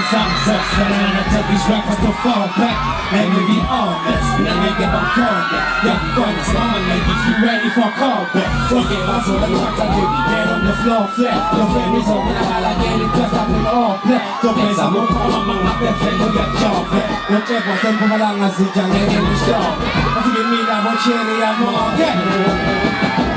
success, and I tell these rappers to fall back. Let me be honest, let me get my callback. Young guns on, ladies, you ready for a callback? Don't get lost on the clock, I do be dead on the floor flat. Your family's over the high like any cause I've been all black. Don't pensa mo kung mga perfect, no get job back. Don't care for some pumalangan si Jang and you stop. Kasi me la mo cherry, I'm all get.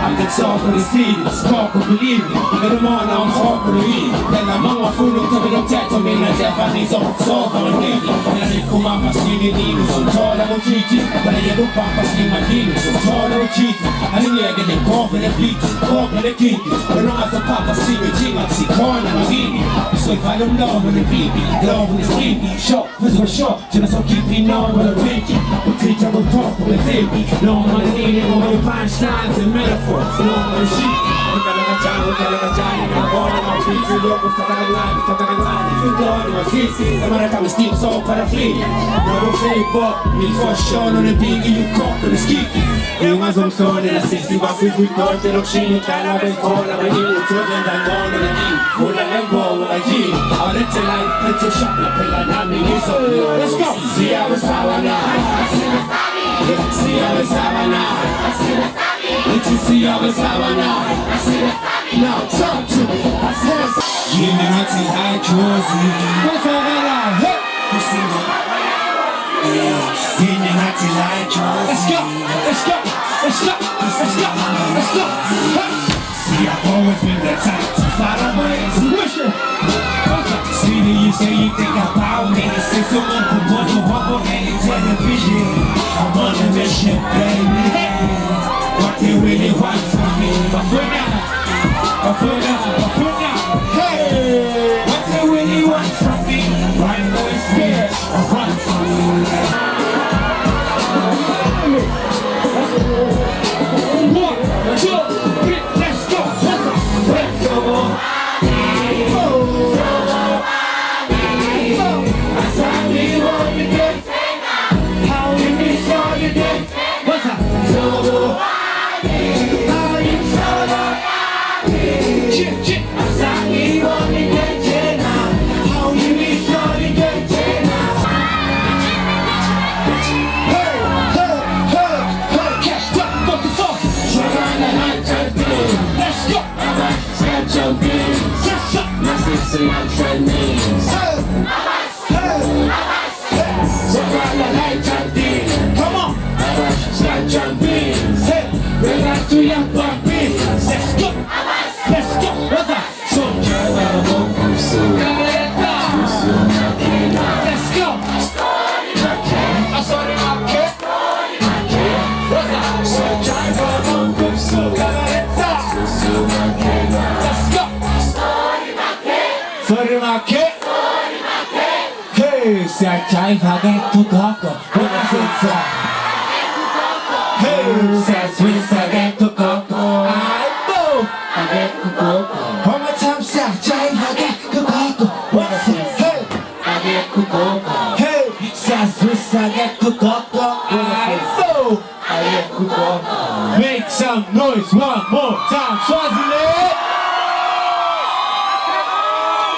I'm the top of the city, spark of believe me. Pero mo na ang hawk of the weed. Kaya mga fulong tabi ng teto, may na Japanese of solve on the lady. Kaya kumapas ninino, so tall ako chichi. Kaya ko papas ni Madino, so tall ako chichi. Ano niya ganyan, confident beat, confident kiki. Pero nga sa papas si Regina, si Corn ang magini. So if I don't know when the baby, love when it's sleepy. Short, this was short, just so keep me known with a pinky. We teach I will talk with a baby. No money needed, no money punchlines and metaphors. No more shit. Huwag talaga dyan, ako na mga pizza, loko sa tagalani, yung glory was easy, naman kami steam so para free. Never fake but, me for sure, no na biggie, you cop, no na skiki. Yung mga zomsone na sisi, bakit we thought, pero chini, kaya na ko, na may inutot, and I'm gonna na di, wala lang go, wala G. All the till I put your shop, na pila namin yung so, let's go! Siya was sawa na, siya was sawa na, let you see how it's how I know. Now talk to me. You know I take high Jersey. What's all that out? Hey! You see that? You know I take high Jersey. Let's go! Let's go! Let's go! Let's go! Let's go! Hey! See, I've always been the type to follow my intuition. See, you say you think about me. Say someone who want to hop on any television. I'm on a mission, baby. What they really want from me, but for now, hey! What they really want from me, right now is fear, run from me. 1, 2, 3, let's go! Let's go! I saw me what you did, how you miss all you did. What's up? I'm trending. Come on, start jumping. We're not too young for business. Let's go, let's go. What's that? So let's go. Sorry, my kid. Hey, say I forget to talk when I say so. Hey, say Swiss I get to talk. I know I get to talk. How much time say I forget to talk when I say hey, I get to talk. Hey, say Swiss I get to talk. I know I get to talk. Make some noise one more time, Swaziland.